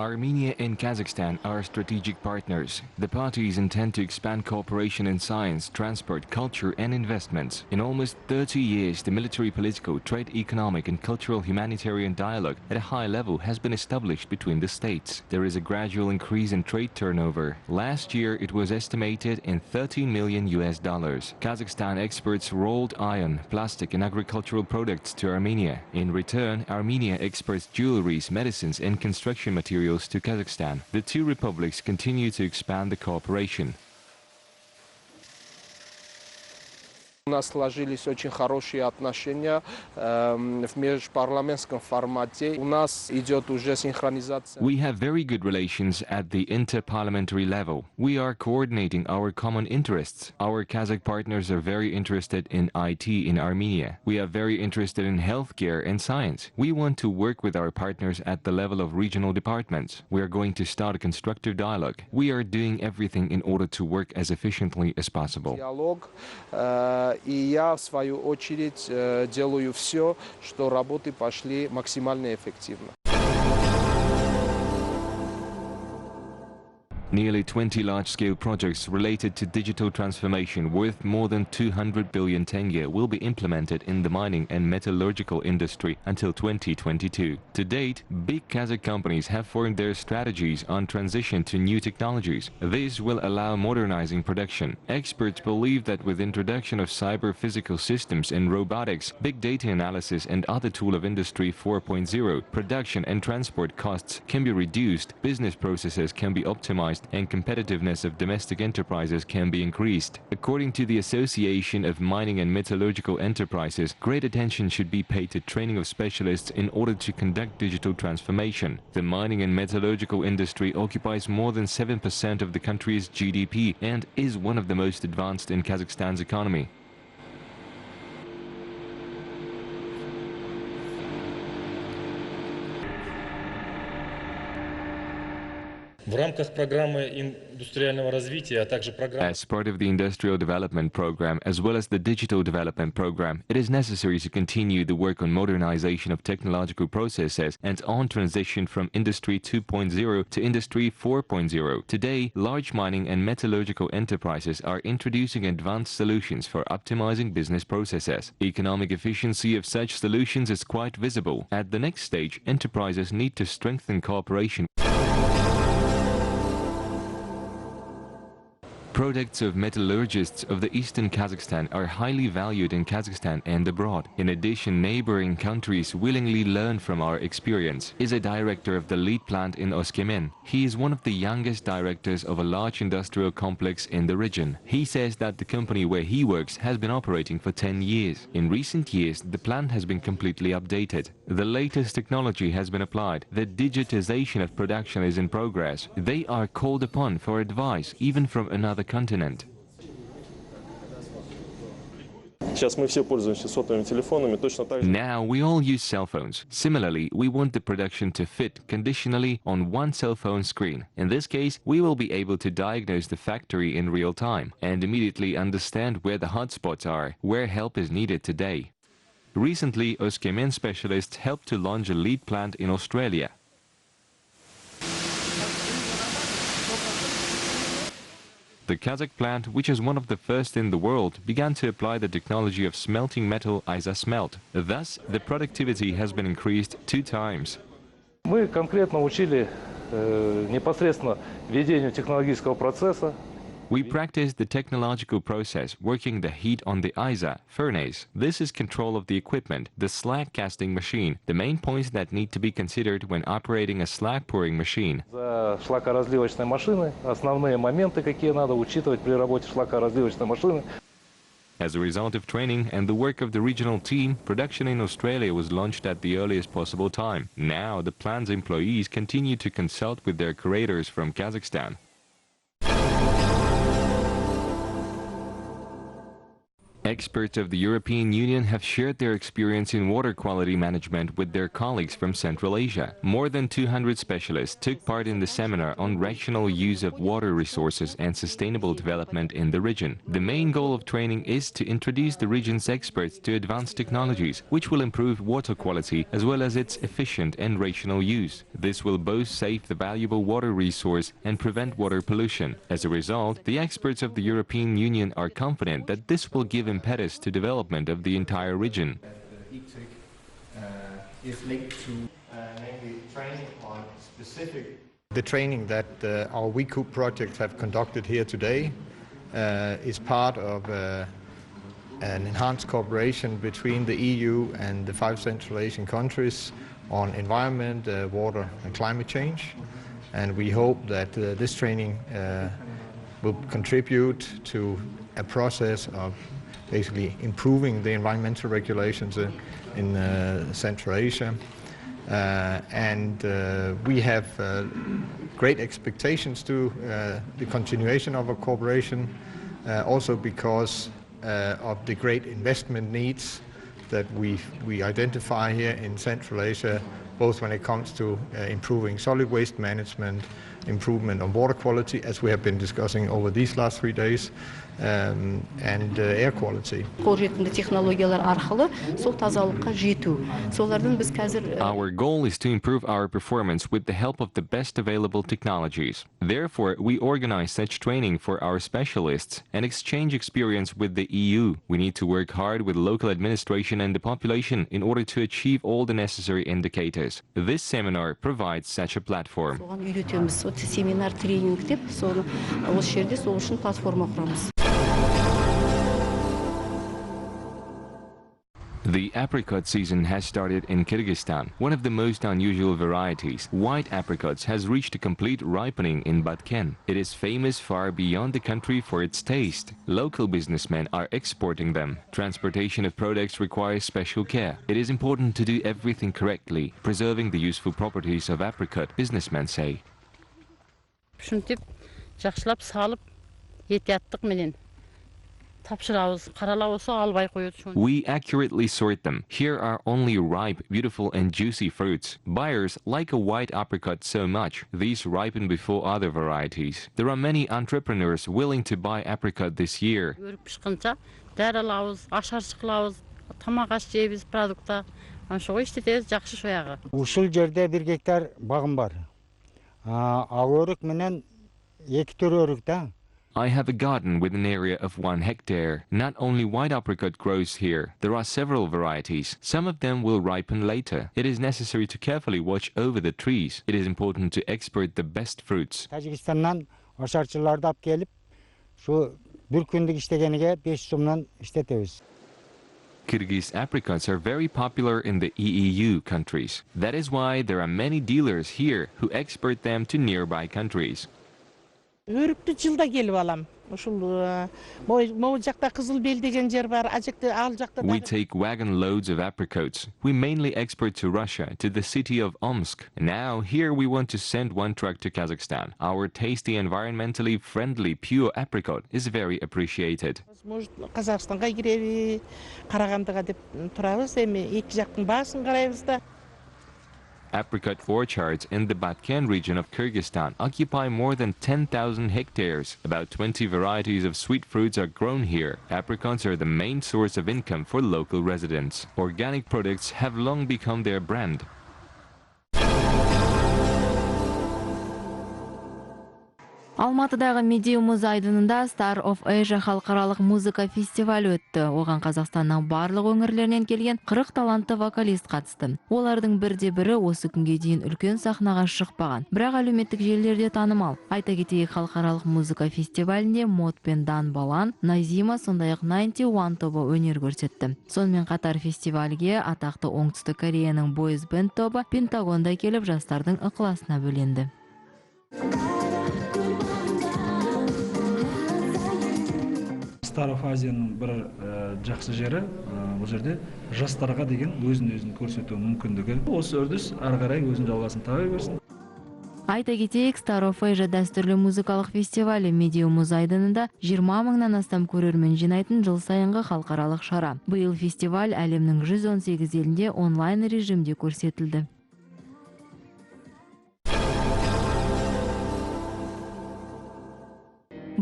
Armenia and Kazakhstan are strategic partners. The parties intend to expand cooperation in science, transport, culture and investments. In almost 30 years, the military, political, trade, economic and cultural humanitarian dialogue at a high level has been established between the states. There is a gradual increase in trade turnover. Last year, it was estimated in $13 million. Kazakhstan exports rolled iron, plastic and agricultural products to Armenia. In return, Armenia exports jewelries, medicines and construction materials to Kazakhstan. The two republics continue to expand the cooperation. У нас сложились очень хорошие отношения в межпарламентском формате. У нас идет уже синхронизация. We have very good relations at the interparliamentary level. We are coordinating our common interests. Our Kazakh partners are very interested in IT in Armenia. We are very interested in healthcare and science. We want to work with our partners at the level of regional departments. We are going to start a constructive dialogue. We are doing everything in order to work as efficiently as possible. Диалог. И я, в свою очередь, делаю все, что работы пошли максимально эффективно. Nearly 20 large-scale projects related to digital transformation worth more than 200 billion tenge will be implemented in the mining and metallurgical industry until 2022. To date, big Kazakh companies have formed their strategies on transition to new technologies. This will allow modernizing production. Experts believe that with introduction of cyber-physical systems and robotics, big data analysis and other tool of Industry 4.0, production and transport costs can be reduced, business processes can be optimized, and competitiveness of domestic enterprises can be increased. According to the Association of Mining and Metallurgical Enterprises, great attention should be paid to training of specialists in order to conduct digital transformation. The mining and metallurgical industry occupies more than 7% of the country's GDP and is one of the most advanced in Kazakhstan's economy. В рамках программы индустриального развития, а также программы... As part of the industrial development program as well as the digital development program, it is necessary to continue the work on modernization of technological processes and on transition from Industry 2.0 to Industry 4.0. Today, large mining and metallurgical enterprises are introducing advanced solutions for optimizing business processes. Economic efficiency of such solutions is quite visible. At the next stage, enterprises need to strengthen cooperation. Products of metallurgists of the Eastern Kazakhstan are highly valued in Kazakhstan and abroad. In addition, neighboring countries willingly learn from our experience. Is a director of the lead plant in Oskmen. He is one of the youngest directors of a large industrial complex in the region. He says that the company where he works has been operating for 10 years. In recent years, the plant has been completely updated. The latest technology has been applied. The digitization of production is in progress. They are called upon for advice, even from another continent. Now we all use cell phones. Similarly, we want the production to fit conditionally on one cell phone screen. In this case, we will be able to diagnose the factory in real time and immediately understand where the hotspots are, where help is needed today. Recently, Oskmen specialists helped to launch a lead plant in Australia. The Kazakh plant, which is one of the first in the world, began to apply the technology of smelting metal isosmelt. Thus, the productivity has been increased 2 times. Мы конкретно учили непосредственно ведению технологического процесса. We practice the technological process, working the heat on the ISA furnace. This is control of the equipment, the slag casting machine, the main points that need to be considered when operating a slag pouring machine. За шлакоразливочной машины основные моменты, какие надо учитывать при работе шлакоразливочной машины. As a result of training and the work of the regional team, production in Australia was launched at the earliest possible time. Now, the plant's employees continue to consult with their curators from Kazakhstan. Experts of the European Union have shared their experience in water quality management with their colleagues from Central Asia. More than 200 specialists took part in the seminar on rational use of water resources and sustainable development in the region. The main goal of training is to introduce the region's experts to advanced technologies, which will improve water quality as well as its efficient and rational use. This will both save the valuable water resource and prevent water pollution. As a result, the experts of the European Union are confident that this will give impetus to development of the entire region. Is linked to namely training on specific. The training that our WeCoop projects have conducted here today is part of an enhanced cooperation between the EU and the 5 Central Asian countries on environment, water and climate change. And we hope that this training will contribute to a process of basically improving the environmental regulations in Central Asia. We have great expectations to the continuation of our cooperation, also because of the great investment needs that we identify here in Central Asia, both when it comes to improving solid waste management, improvement on water quality, as we have been discussing over these last 3 days, and air quality. Our goal is to improve our performance with the help of the best available technologies. Therefore, we organize such training for our specialists and exchange experience with the EU. We need to work hard with local administration and the population in order to achieve all the necessary indicators. This seminar provides such a platform. The apricot season has started in Kyrgyzstan. One of the most unusual varieties, white apricots, has reached a complete ripening in Batken. It is famous far beyond the country for its taste. Local businessmen are exporting them. Transportation of products requires special care. It is important to do everything correctly, preserving the useful properties of apricot, businessmen say. We accurately sort them. Here are only ripe, beautiful and juicy fruits. Buyers like a white apricot so much. These ripen before other varieties. There are many entrepreneurs willing to buy apricot this year. Ушул жерде 1 гектар багым бар. Агөрүк менен 2 түр өрүк да. I have a garden with an area of 1 hectare. Not only white apricot grows here, there are several varieties. Some of them will ripen later. It is necessary to carefully watch over the trees. It is important to export the best fruits. Kazakhstan'dan aşarçılarda ap gelip şu bir gündük iştegeniге 5 сомнан işletебиz. Kyrgyz apricots are very popular in the EEU countries. That is why there are many dealers here who export them to nearby countries. Өрүктү жылда келип алам. Ушул могу жакта Кызыл Бел деген жер бар. Ал жакта. We take wagon loads of apricots. We mainly export to Russia, to the city of Omsk. Now here we want to send 1 truck to Kazakhstan. Our tasty, environmentally friendly, pure apricot is very appreciated. Казакстанга киреби, Карагандыга деп турабыз. Эми эки жактын баасын карайбыз да. Apricot orchards in the Batken region of Kyrgyzstan occupy more than 10,000 hectares. About 20 varieties of sweet fruits are grown here. Apricots are the main source of income for local residents. Organic products have long become their brand. Алматыдағы Медеу мұз айдынында Star of Asia халықаралық музыка фестивалі өтті. Оған Қазақстанның барлық өңірлерінен келген 40 талантты вокалист қатысты. Олардың бірде-бірі осы күнге дейін үлкен сахнаға шықпаған. Бірақ әлеуметтік желілерде танымал. Айта кетейік, халықаралық музыка фестивалінде Мод пен Дан Балан, Назима, сондай-ақ 91 тобы өнер көрсетті. Сонымен қатар фестивальге атақты Оңтүстік Кореяның Boys Band тобы Пентагонда келіп жастардың ықыласына бөленді. Star of Asia'nın bir жақсы жері, бұл жерде жастарға деген өзін көрсету мүмкіндігі. Осы үрдіс ары қарай өзін жалғасын таба берсін. Айта кетейік, Star of Asia дәстүрлі музыкалық фестивалі Медеу мұз айдынында 20 мыңнан астам көрермен жинайтын жыл сайынғы халықаралық шара. Биыл фестиваль әлемнің 118 елінде онлайн режимде көрсетілді.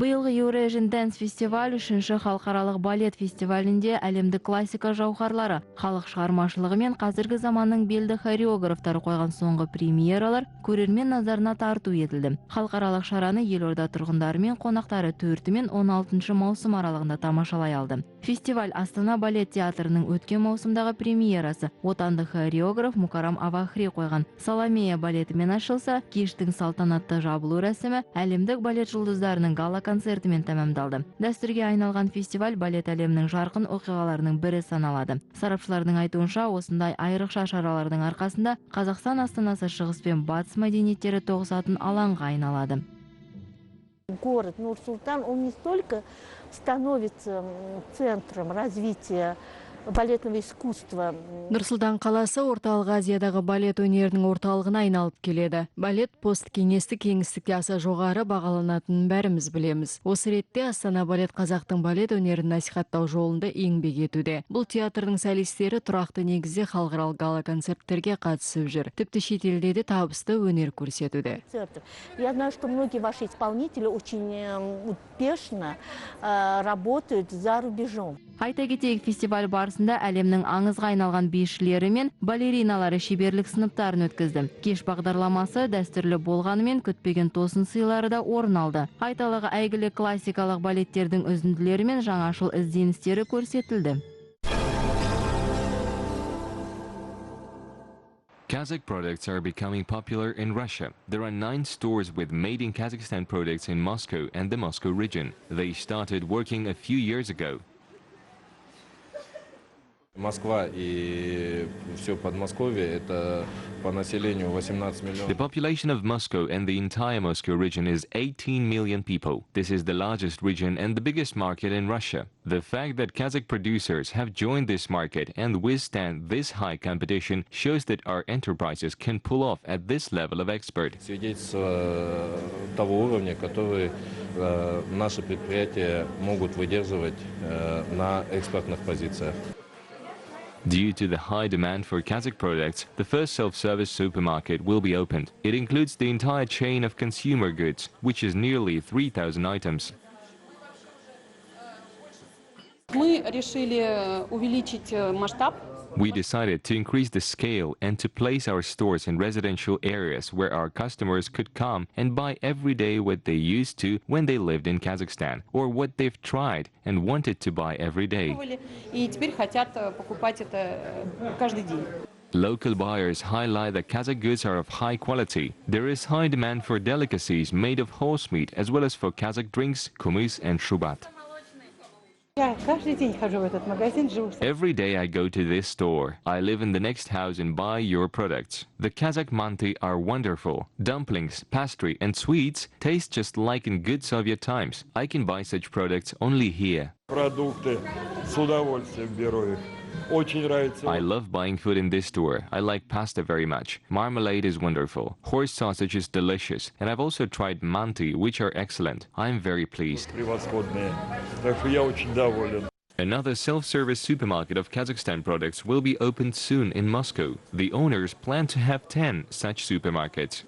Биылғы Eurasian Dance фестиваль үшінші халықаралық балет фестивалінде әлемдік классика жауһарлары, халық шығармашылығы мен қазіргі заманның белді хореографтары қойған соңғы премьералар көрермен назарына тарту етілді. Халықаралық шараны елорда тұрғындары мен қонақтары 4 мен 16 маусым аралығында тамашалай алды. Фестиваль Астана балет театрының өткен маусымдағы премьерасы отандық хореограф Мукарам Авахри қойған Саламея балетімен ашылса, кештің салтанатты жабылу рәсімі әлемдік балет жұлдыздарының гала концертімен тәмамдалды. Дәстүрге айналған фестиваль балет әлемінің жарқын оқиғаларының бірі саналады. Сарапшылардың айтуынша, осындай айрықша шаралардың арқасында Қазақстан астанасы шығыс пен батыс мәдениеттері тоғысатын алаңға айналады. Город Nur-Sultan, он не столько становится центром развития балетного искусства. Nur-Sultan қаласы орталық Азиядағы балет өнерінің орталығына айналып келеді. Балет посткеңестік кеңістікте аса жоғары бағаланатынын бәріміз білеміз. Осы ретте Астана балет қазақтың балет өнерін насихаттау жолында еңбек етуде. Бұл театрдың солистері тұрақты негізде халықаралық гала концерттерге қатысып жүр. Тіпті шетелде де табысты өнер көрсетуде. Я знаю, что многие ваши исполнители очень успешно работают за рубежом. Айта кетейік, фестиваль барысында әлемнің аңызға айналған бишілері мен балериналары шеберлік сыныптарын өткізді. Кеш бағдарламасы дәстүрлі болғанымен күтпеген тосын сыйлары да орын алды. Айталығы әйгілі классикалық балеттердің үзінділері мен жаңашыл ізденістері көрсетілді. Kazakh products are becoming popular in Russia. There are 9 stores with made in Kazakhstan products in Moscow and the Moscow region. They started working a few years ago. Москва и все Подмосковье, это по населению 18 миллионов. The population of Moscow and the entire Moscow region is 18 million people. This is the largest region and the biggest market in Russia. The fact that Kazakh producers have joined this market and withstand this high competition shows that our enterprises can pull off at this level of export. Свидетельство того уровня, который наши предприятия могут выдерживать на экспортных позициях. Due to the high demand for Kazakh products, the first self-service supermarket will be opened. It includes the entire chain of consumer goods, which is nearly 3,000 items. Мы решили увеличить масштаб. We decided to increase the scale and to place our stores in residential areas where our customers could come and buy every day what they used to when they lived in Kazakhstan, or what they've tried and wanted to buy every day. И теперь хотят покупать это каждый день. Local buyers highlight that Kazakh goods are of high quality. There is high demand for delicacies made of horse meat as well as for Kazakh drinks, kumis and shubat. Every day I go to this store. I live in the next house and buy your products. The Kazakh manti are wonderful. Dumplings, pastry and sweets taste just like in good Soviet times. I can buy such products only here. I love buying food in this store. I like pasta very much. Marmalade is wonderful. Horse sausage is delicious. And I've also tried manti, which are excellent. I'm very pleased. Another self-service supermarket of Kazakhstan products will be opened soon in Moscow. The owners plan to have 10 such supermarkets.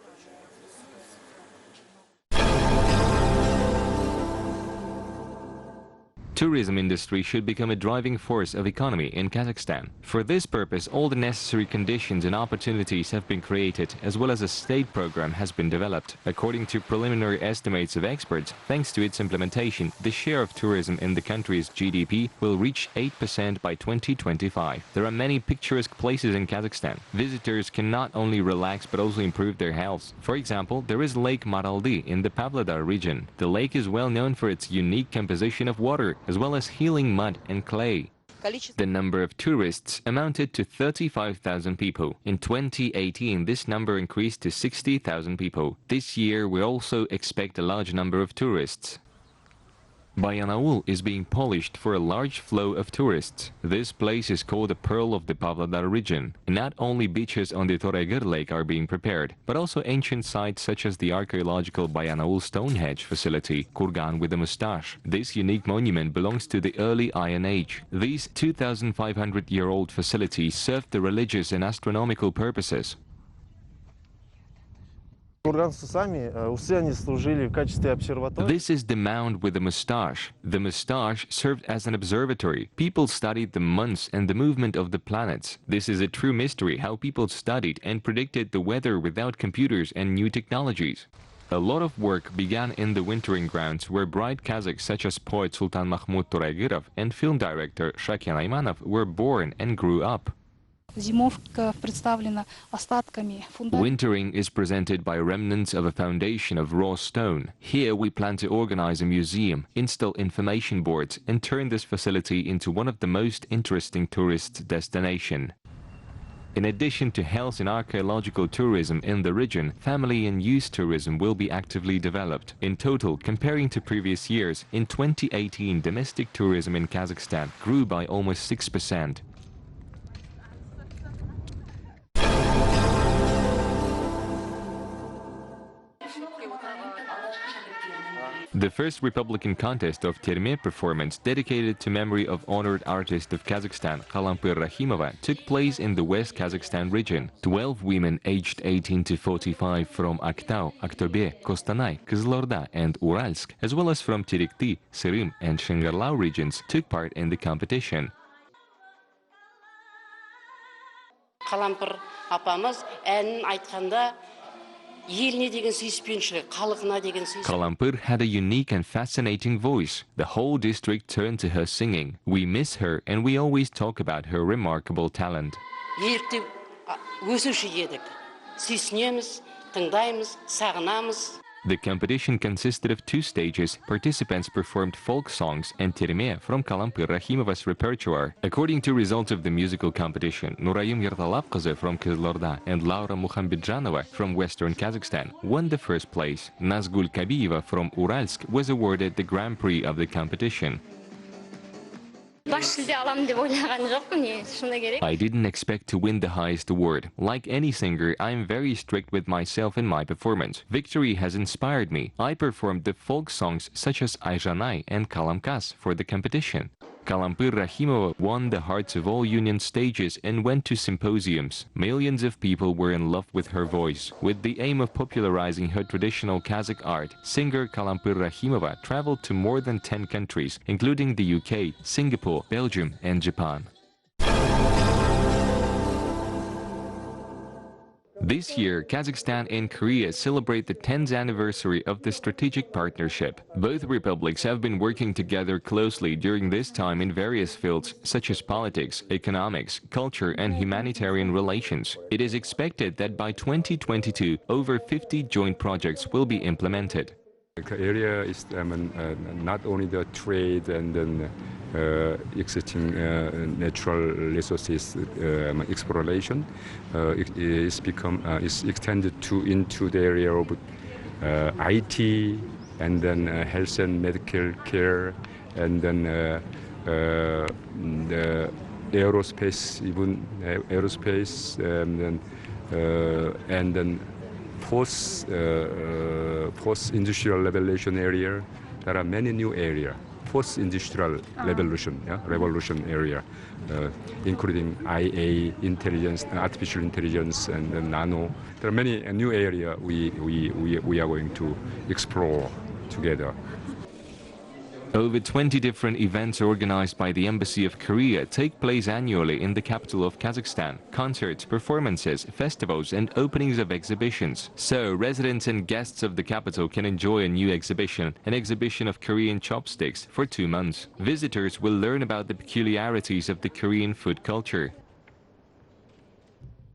Tourism industry should become a driving force of economy in Kazakhstan. For this purpose, all the necessary conditions and opportunities have been created, as well as a state program has been developed. According to preliminary estimates of experts, thanks to its implementation, the share of tourism in the country's GDP will reach 8% by 2025. There are many picturesque places in Kazakhstan. Visitors can not only relax but also improve their health. For example, there is Lake Maraldy in the Pavlodar region. The lake is well known for its unique composition of water, as well as healing mud and clay. The number of tourists amounted to 35,000 people. In 2018, this number increased to 60,000 people. This year, we also expect a large number of tourists. Bayanaul is being polished for a large flow of tourists. This place is called the Pearl of the Pavlodar region. Not only beaches on the Toregur Lake are being prepared, but also ancient sites such as the archaeological Bayanaul Stonehenge facility, Kurgan with a mustache. This unique monument belongs to the early Iron Age. These 2,500-year-old facilities served the religious and astronomical purposes. This is the mound with the mustache. The mustache served as an observatory. People studied the months and the movement of the planets. This is a true mystery how people studied and predicted the weather without computers and new technologies. A lot of work began in the wintering grounds where bright Kazakhs such as poet Sultan Mahmud Toraygirov and film director Shakin Aymanov were born and grew up. Wintering is presented by remnants of a foundation of raw stone. Here we plan to organize a museum, install information boards, and turn this facility into one of the most interesting tourist destinations. In addition to health and archaeological tourism in the region, family and youth tourism will be actively developed. In total, comparing to previous years, in 2018 domestic tourism in Kazakhstan grew by almost 6%. The first Republican contest of terme performance dedicated to memory of honored artist of Kazakhstan, Kalampyr Rakhimova, took place in the West Kazakhstan region. 12 women aged 18 to 45 from Aktau, Aktobe, Kostanay, Kızılorda and Uralsk, as well as from Terikti, Syrym and Shengirlau regions, took part in the competition. Kalampyr apamız en aytkanda Kalampyr had a unique and fascinating voice. The whole district turned to her singing. We miss her and we always talk about her remarkable talent. The competition consisted of 2 stages. Participants performed folk songs and terme from Kalampyr Rakhimova's repertoire. According to results of the musical competition, Nurayim Yertalapkızı from Kızılorda and Laura Mukhambidjanova from Western Kazakhstan won the first place. Nazgul Kabiyeva from Uralsk was awarded the Grand Prix of the competition. I didn't expect to win the highest award. Like any singer, I am very strict with myself in my performance. Victory has inspired me. I performed the folk songs such as Ayjanay and Kalamkas for the competition. Kalampyr Rakhimova won the hearts of all union stages and went to symposiums. Millions of people were in love with her voice. With the aim of popularizing her traditional Kazakh art, singer Kalampyr Rakhimova traveled to more than 10 countries, including the UK, Singapore, Belgium and Japan. This year, Kazakhstan and Korea celebrate the 10th anniversary of the strategic partnership. Both republics have been working together closely during this time in various fields, such as politics, economics, culture and humanitarian relations. It is expected that by 2022, over 50 joint projects will be implemented. The area is not only the trade and then existing natural resources exploration. It is is extended into the area of IT and then health and medical care and then the aerospace, even aerospace and then post-industrial revolution area. There are many new areas. Post-industrial revolution area, including IA, intelligence, artificial intelligence, and nano. There are many new areas we are going to explore together. Over 20 different events organized by the Embassy of Korea take place annually in the capital of Kazakhstan. Concerts, performances, festivals and openings of exhibitions. So residents and guests of the capital can enjoy a new exhibition, an exhibition of Korean chopsticks, for 2 months. Visitors will learn about the peculiarities of the Korean food culture.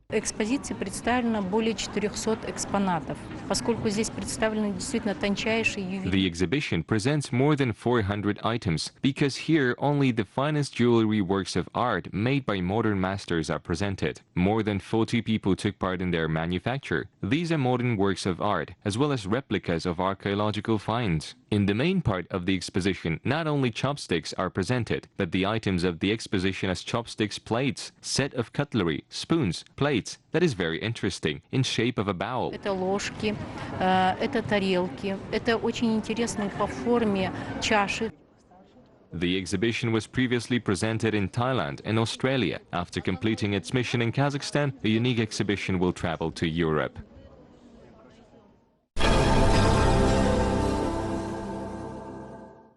Экспозиции представлено более 400 экспонатов, поскольку здесь представлены действительно тончайшие ювелирные. The exhibition presents more than 400 items because here only the finest jewelry works of art made by modern masters are presented. More than 40 people took part in their manufacture. These are modern works of art as well as replicas of archaeological finds. In the main part of the exposition, not only chopsticks are presented, but the items of the exposition as chopsticks plates, set of cutlery, spoons, plates, that is very interesting, in shape of a bowl. Это ложки, это тарелки, это очень интересные по форме чаши. The exhibition was previously presented in Thailand and Australia. After completing its mission in Kazakhstan, a unique exhibition will travel to Europe.